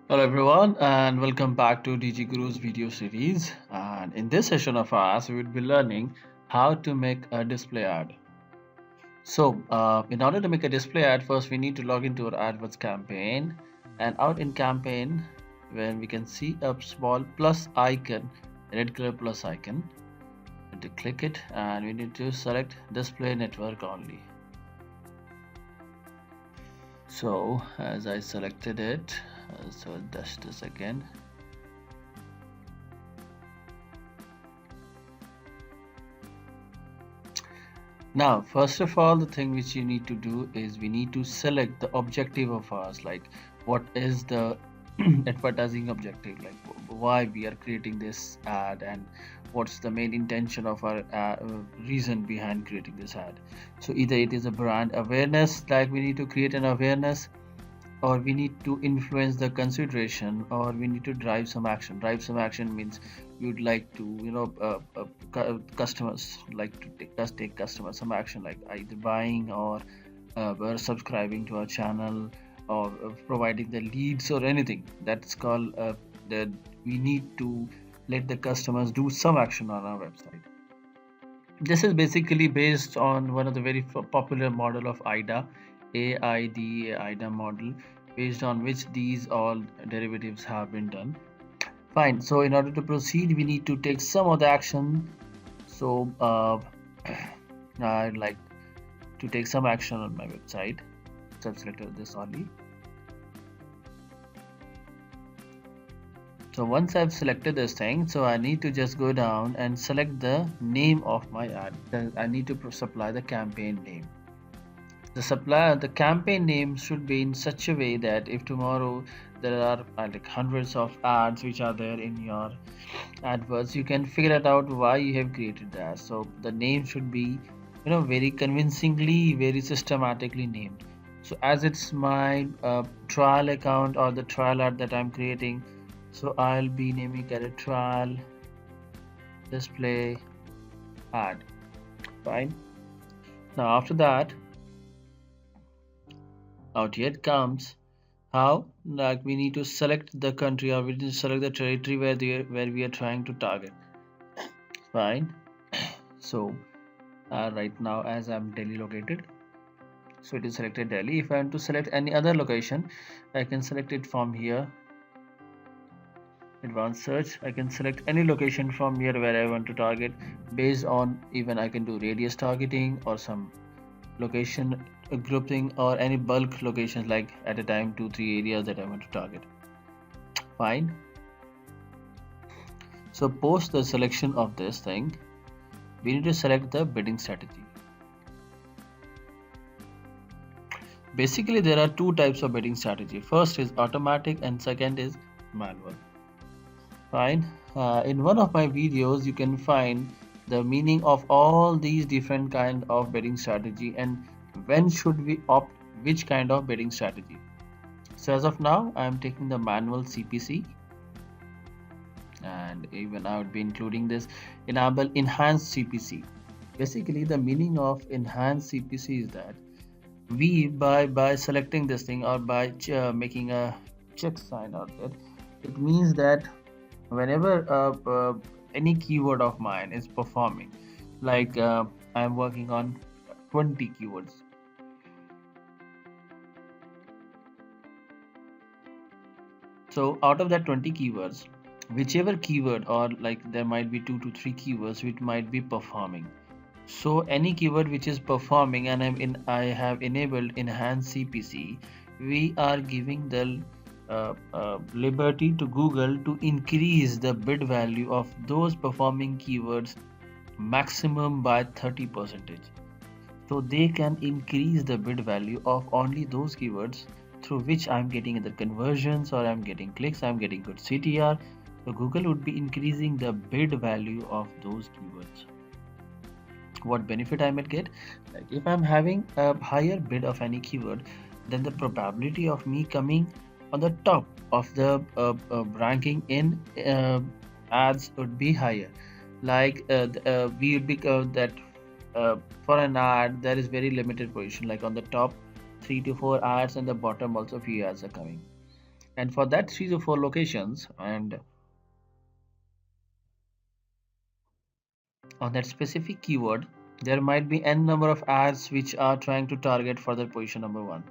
Hello everyone and welcome back to DG Guru's video series, and in this session of ours we will be learning how to make a display ad. In order to make a display ad, first we need to log into our AdWords campaign, and out in campaign when we can see a small plus icon, red color plus icon, and to click it, and we need to select display network only. So as I selected it, so just a second. Now, first of all, the thing which you need to do is we need to select the objective of ours, like what is the advertising objective, like why we are creating this ad and what's the main intention of our reason behind creating this ad. So either it is a brand awareness, like we need to create an awareness, or we need to influence the consideration, or we need to drive some action. Drive some action means we would like to customers like to take customers some action, like either buying or subscribing to our channel, or providing the leads or anything. That's called that we need to let the customers do some action on our website. This is basically based on one of the very popular model of AIDA model, based on which these all derivatives have been done. Fine. So in order to proceed, we need to take some of the action. So I'd like to take some action on my website. So I've selected this only. So once I've selected this thing, so I need to just go down and select the name of my ad. Then I need to supply the campaign name. The campaign name should be in such a way that if tomorrow there are like hundreds of ads which are there in your AdWords, you can figure it out why you have created that. So the name should be, very convincingly, very systematically named. So as it's my trial account or the trial ad that I'm creating, so I'll be naming it a trial display ad. Fine. Now after that, out here comes how, like, we need to select the country, or we need to select the territory where we are trying to target. Fine. So right now, as I'm Delhi located, so it is selected Delhi. If I want to select any other location, I can select it from here. Advanced search, I can select any location from here where I want to target. Based on, even I can do radius targeting or some location grouping, or any bulk locations, like at a time 2-3 areas that I want to target. Fine. So post the selection of this thing, we need to select the bidding strategy. Basically there are two types of bidding strategy. First is automatic and second is manual. Fine. In one of my videos you can find the meaning of all these different kind of bidding strategy and when should we opt which kind of bidding strategy. So as of now I am taking the manual CPC, and even I would be including this enable enhanced CPC. Basically the meaning of enhanced CPC is that we by selecting this thing, or by making a check sign out there, it means that whenever any keyword of mine is performing, like I'm working on 20 keywords. So out of that 20 keywords, whichever keyword, or like there might be 2 to 3 keywords which might be performing. So any keyword which is performing and I have enabled enhanced CPC, we are giving the liberty to Google to increase the bid value of those performing keywords maximum by 30%. So they can increase the bid value of only those keywords through which I'm getting the conversions, or I'm getting clicks, I'm getting good CTR. So Google would be increasing the bid value of those keywords. What benefit I might get? Like if I'm having a higher bid of any keyword, then the probability of me coming on the top of the ranking in ads would be higher. Like we would be that for an ad there is very limited position, like on the top 3 to 4 ads and the bottom also few ads are coming. And for that 3 to 4 locations, and on that specific keyword, there might be n number of ads which are trying to target for the position number 1.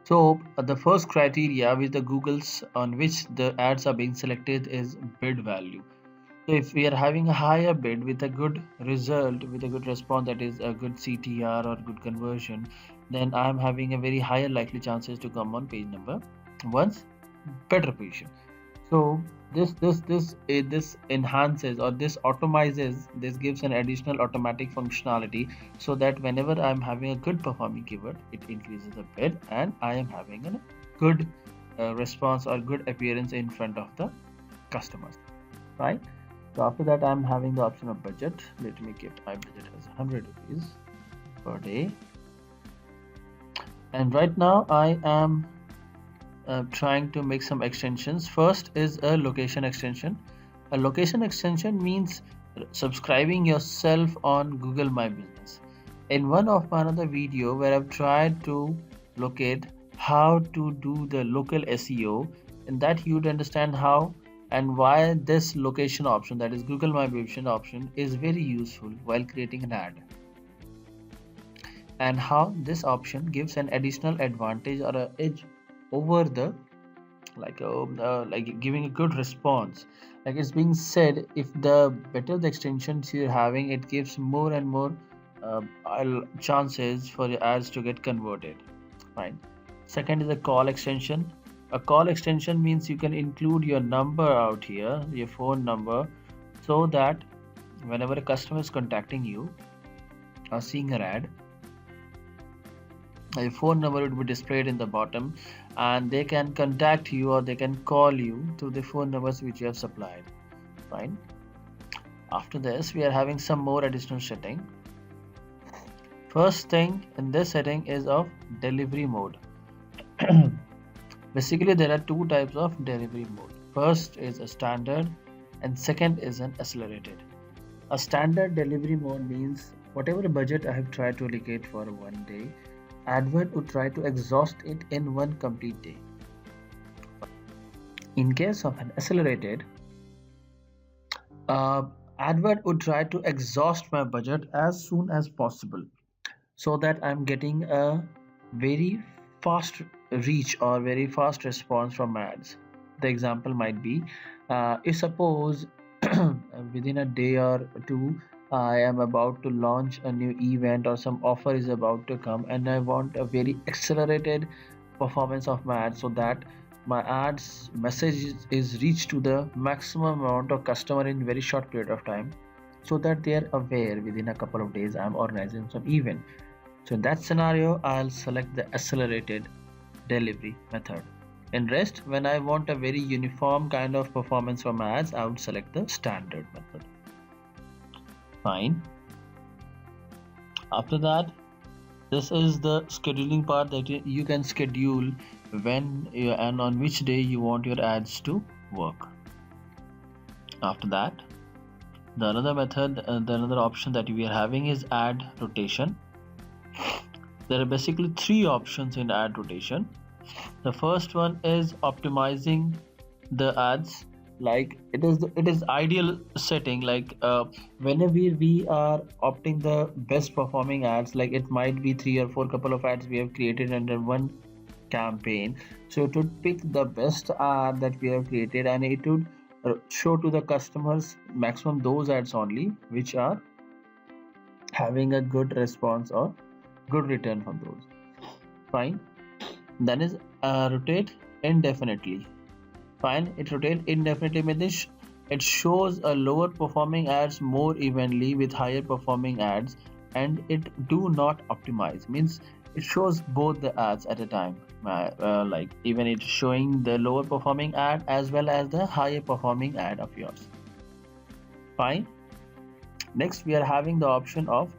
So the first criteria with the Google's on which the ads are being selected is bid value. So if we are having a higher bid with a good result, with a good response, that is a good CTR or good conversion, then I am having a very higher likely chances to come on page number 1's better position. So this enhances, or this automizes, this gives an additional automatic functionality, so that whenever I'm having a good performing keyword, it increases the bid and I am having a good response or good appearance in front of the customers, right? So after that, I'm having the option of budget. Let me keep my budget as 100 rupees per day. And right now I am trying to make some extensions. First is a location extension. A location extension means subscribing yourself on Google My Business. In one of my another video where I've tried to locate how to do the local SEO, in that you'd understand how and why this location option, that is Google My Business option, is very useful while creating an ad, and how this option gives an additional advantage or an edge over the like giving a good response. Like it's being said, if the better the extensions you're having, it gives more and more chances for your ads to get converted. Fine. Second is a call extension. A call extension means you can include your number out here, your phone number, so that whenever a customer is contacting you or seeing an ad, your phone number would be displayed in the bottom, and they can contact you or they can call you through the phone numbers which you have supplied. Fine. After this, we are having some more additional setting. First thing in this setting is of delivery mode. Basically, there are two types of delivery mode. First is a standard and second is an accelerated. A standard delivery mode means whatever budget I have tried to allocate for one day, adword would try to exhaust it in one complete day. In case of an accelerated, adword would try to exhaust my budget as soon as possible, so that I'm getting a very fast reach or very fast response from ads. The example might be, if suppose within a day or two I am about to launch a new event or some offer is about to come, and I want a very accelerated performance of my ad, so that my ads message is reached to the maximum amount of customer in very short period of time, so that they are aware within a couple of days I'm organizing some event. So in that scenario, I'll select the accelerated delivery method. In rest, when I want a very uniform kind of performance from ads, I would select the standard method. Fine. After that, this is the scheduling part, that you can schedule when and on which day you want your ads to work. After that, the another method, the another option that we are having is ad rotation. There are basically three options in ad rotation. The first one is optimizing the ads. Like it is ideal setting, like whenever we are opting the best performing ads, like it might be 3 or 4 couple of ads we have created under one campaign, so it would pick the best ad that we have created, and it would show to the customers maximum those ads only which are having a good response or good return from those. Fine. Then is rotate indefinitely. Fine. It rotates indefinitely means it shows a lower performing ads more evenly with higher performing ads, and it do not optimize means it shows both the ads at a time, like even it's showing the lower performing ad as well as the higher performing ad of yours. Fine. Next, we are having the option of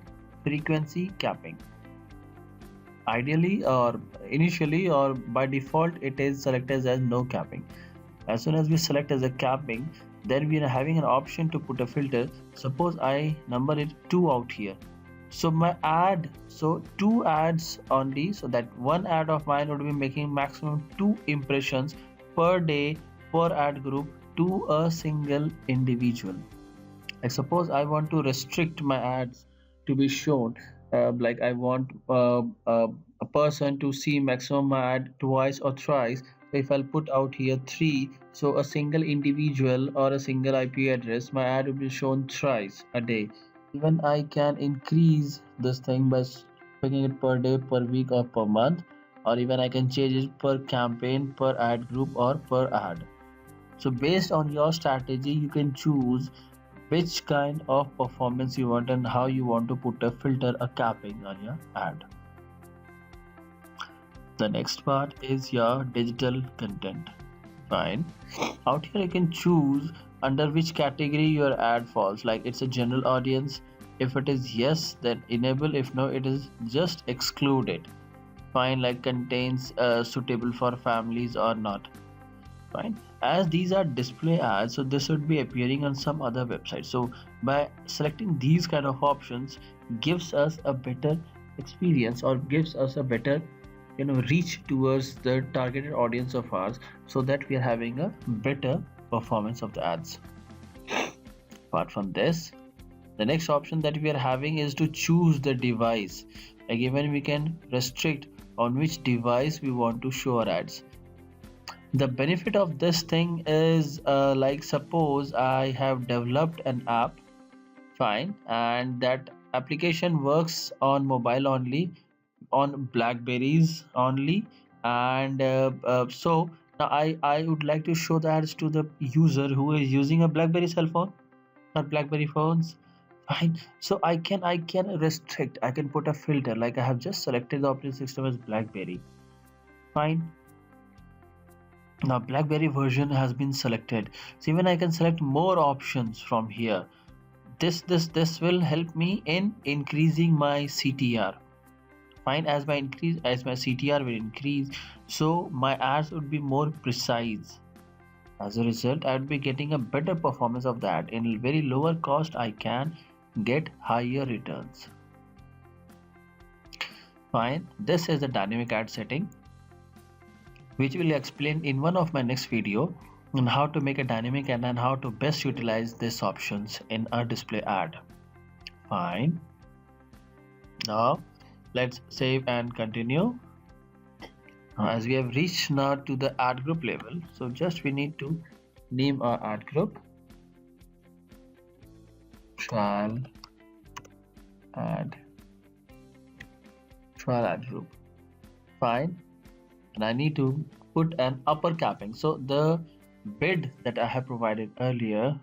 frequency capping. Ideally or initially or by default, it is selected as no capping. As soon as we select as a capping, then we are having an option to put a filter. Suppose I number it 2 out here, so my ad, so 2 ads only, so that one ad of mine would be making maximum 2 impressions per day per ad group to a single individual. Like suppose I want to restrict my ads to be shown, like I want a person to see maximum my ad twice or thrice. So if I'll put out here three, so a single individual or a single IP address, my ad will be shown thrice a day. Even I can increase this thing by making it per day, per week, or per month, or even I can change it per campaign, per ad group, or per ad. So based on your strategy, you can choose which kind of performance you want and how you want to put a filter, a capping on your ad. The next part is your digital content. Fine. Out here you can choose under which category your ad falls, like it's a general audience. If it is yes, then enable. If no, it is just exclude it. Fine, like contains suitable for families or not. Fine, as these are display ads, so this would be appearing on some other website. So by selecting these kind of options gives us a better experience, or gives us a better reach towards the targeted audience of ours, so that we are having a better performance of the ads. Apart from this, the next option that we are having is to choose the device. Like even we can restrict on which device we want to show our ads. The benefit of this thing is, like suppose I have developed an app, fine, and that application works on mobile only, on Blackberries only, and so now I would like to show the ads to the user who is using a Blackberry cell phone or Blackberry phones. Fine, so I can restrict, I can put a filter, like I have just selected the operating system as Blackberry. Fine, now Blackberry version has been selected, so even I can select more options from here. This will help me in increasing my CTR. Fine, as my CTR will increase, so my ads would be more precise. As a result, I would be getting a better performance of that. In very lower cost, I can get higher returns. Fine, this is the dynamic ad setting, which will explain in one of my next video on how to make a dynamic ad and how to best utilize these options in a display ad. Fine. Now let's save and continue. Now, as we have reached now to the ad group level, so just we need to name our ad group trial ad group. Fine, and I need to put an upper capping. So the bid that I have provided earlier,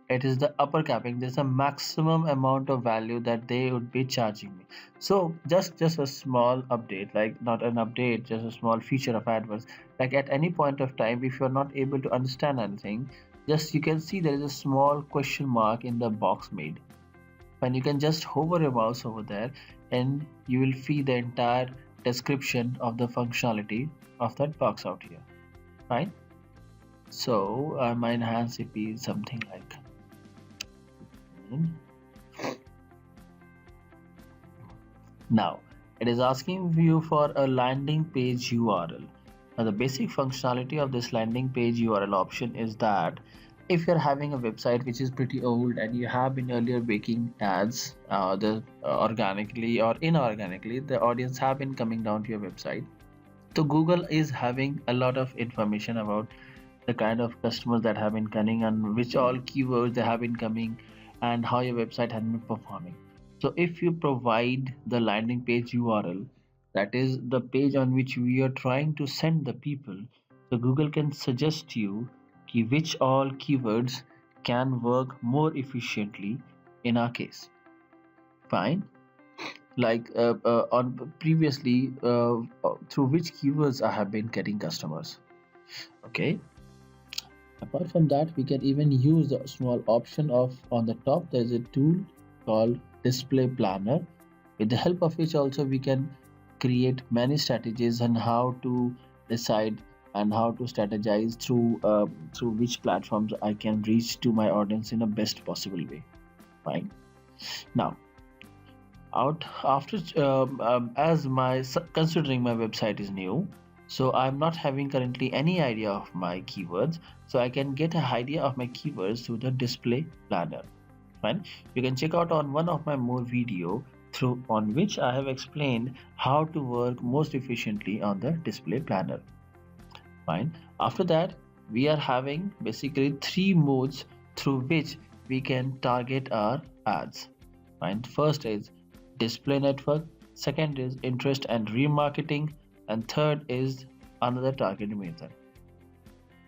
it is the upper capping. There's a maximum amount of value that they would be charging me. So just a small update, like not an update, just a small feature of AdWords. Like at any point of time, if you're not able to understand anything, just you can see there is a small question mark in the box made, and you can just hover your mouse over there and you will see the entire description of the functionality of that box out here. Fine, so my enhanced CP is something like now it is asking you for a landing page URL. Now the basic functionality of this landing page URL option is that if you're having a website which is pretty old and you have been earlier making ads, organically or inorganically, the audience have been coming down to your website. So Google is having a lot of information about the kind of customers that have been coming and which all keywords they have been coming and how your website has been performing. So if you provide the landing page URL, that is the page on which we are trying to send the people, so Google can suggest you which all keywords can work more efficiently in our case. Fine, like on previously through which keywords I have been getting customers. Okay, apart from that, we can even use the small option of on the top. There is a tool called display planner, with the help of which also we can create many strategies on how to decide and how to strategize through which platforms I can reach to my audience in a best possible way. Fine, now out after as my considering my website is new, So I'm not having currently any idea of my keywords, so I can get an idea of my keywords through the display planner. Fine. You can check out on one of my more video through on which I have explained how to work most efficiently on the display planner. Fine. After that, we are having basically three modes through which we can target our ads. Fine. First is display network, second is interest and remarketing, and third is another targeting method.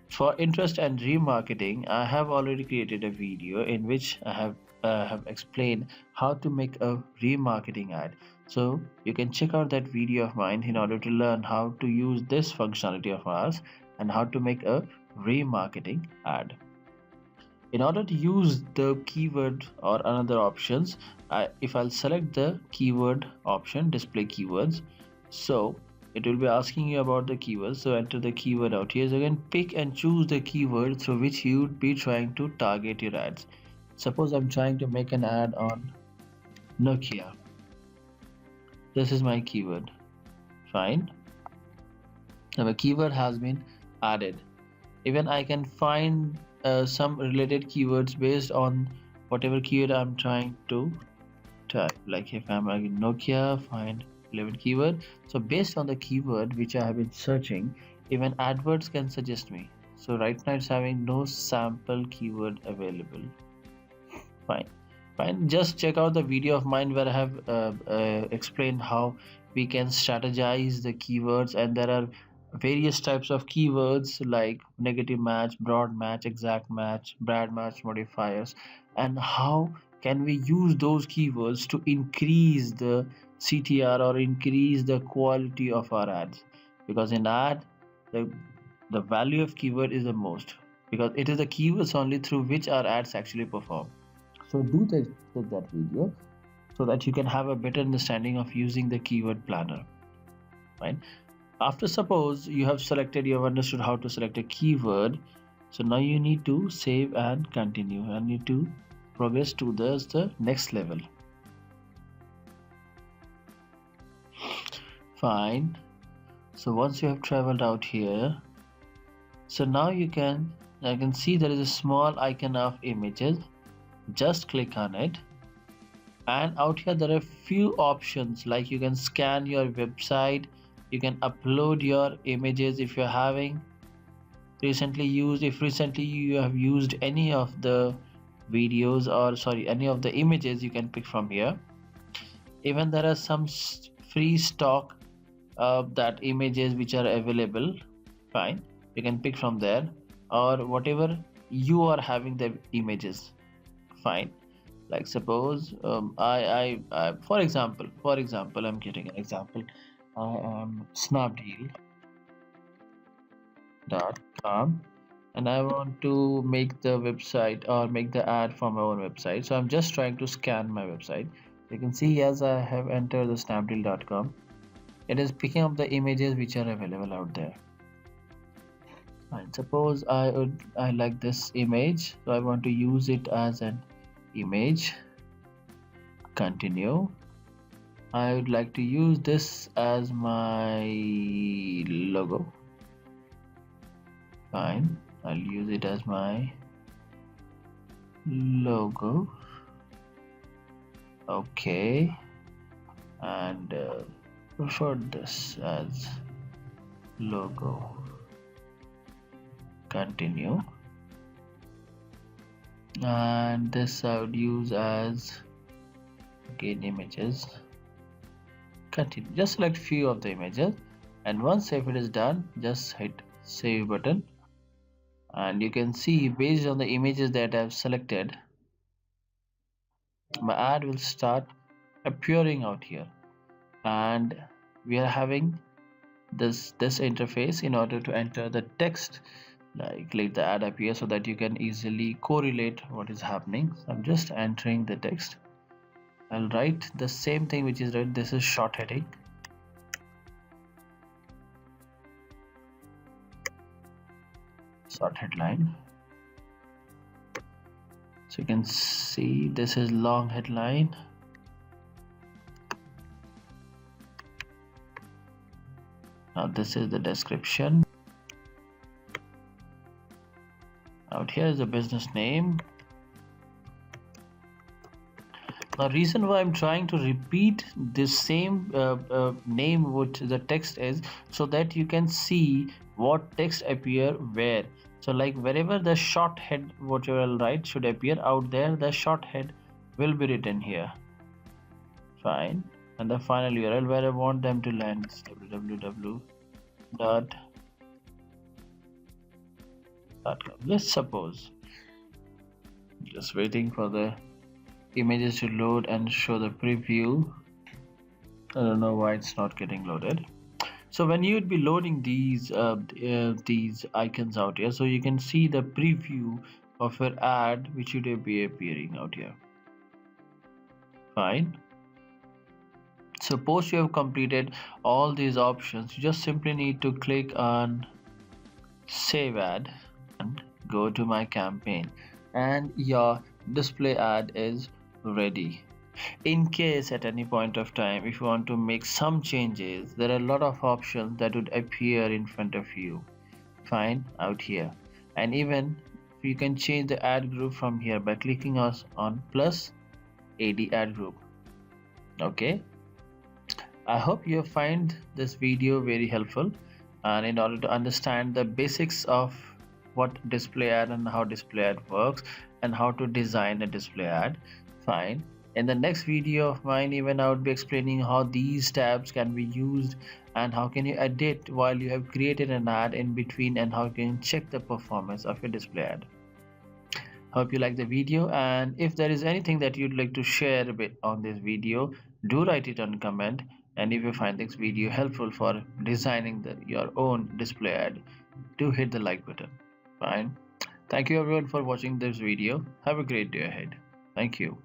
For interest and remarketing, I have already created a video in which I have explained how to make a remarketing ad. So you can check out that video of mine in order to learn how to use this functionality of ours and how to make a remarketing ad. In order to use the keyword or another options, if I'll select the keyword option, display keywords, so it will be asking you about the keywords. So enter the keyword out here. So you can pick and choose the keyword through which you would be trying to target your ads. Suppose I'm trying to make an ad on Nokia. This is my keyword. Fine. Now the keyword has been added. Even I can find some related keywords based on whatever keyword I'm trying to type. Like if I'm again Nokia, find relevant keyword. So based on the keyword which I have been searching, even AdWords can suggest me. So right now it's having no sample keyword available. Fine. Just check out the video of mine where I have explained how we can strategize the keywords, and there are various types of keywords like negative match, broad match, exact match, bad match modifiers, and how can we use those keywords to increase the CTR or increase the quality of our ads. Because in ad, the the value of keyword is the most, because it is the keywords only through which our ads actually perform. So do take that video so that you can have a better understanding of using the keyword planner. Right? After suppose you have understood how to select a keyword. So now you need to save and continue and need to progress to the next level. Fine. So once you have traveled out here, so now I can see there is a small icon of images. Just click on it, and out here there are few options, like you can scan your website, you can upload your images if you're having recently you have used any of the videos, or sorry, any of the images, you can pick from here. Even there are some free stock that images which are available. Fine, you can pick from there, or whatever you are having the images. Fine. Like suppose I for example I'm getting an example. I am snapdeal.com and I want to make the website or make the ad for my own website. So I'm just trying to scan my website. You can see as I have entered the snapdeal.com, it is picking up the images which are available out there. And suppose I like this image, so I want to use it as an image. Continue. I would like to use this as my logo. Fine, I'll use it as my logo. Okay, and prefer this as logo. Continue. And this I would use as again images. Continue. Just select few of the images, and once if it is done, just hit save button, and you can see based on the images that I have selected, my ad will start appearing out here, and we are having this interface in order to enter the text. Like let the ad appear so that you can easily correlate what is happening. So I'm just entering the text. I'll write the same thing which is right. This is short heading. Short headline. So you can see this is long headline. Now this is the description. Out here is the business name. Now reason why I'm trying to repeat this same name which the text is, so that you can see what text appear where. So like wherever the short head whatever I'll write should appear, out there the short head will be written here. Fine. And the final URL where I want them to land is www.com. Let's suppose, just waiting for the images to load and show the preview. I don't know why it's not getting loaded. So when you would be loading these icons out here, so you can see the preview of your ad which should be appearing out here. Fine. Suppose you have completed all these options, you just simply need to click on save ad and go to my campaign, and your display ad is ready. In case at any point of time if you want to make some changes, there are a lot of options that would appear in front of you. Fine, out here. And even you can change the ad group from here by clicking on plus AD ad group. Okay, I hope you find this video very helpful, and in order to understand the basics of what display ad and how display ad works and how to design a display ad. Fine, in the next video of mine even I would be explaining how these tabs can be used and how can you edit while you have created an ad in between, and how you can check the performance of your display ad. Hope you like the video, and if there is anything that you'd like to share a bit on this video, do write it on comment. And if you find this video helpful for designing your own display ad, do hit the like button. Fine. Thank you everyone for watching this video. Have a great day ahead. Thank you.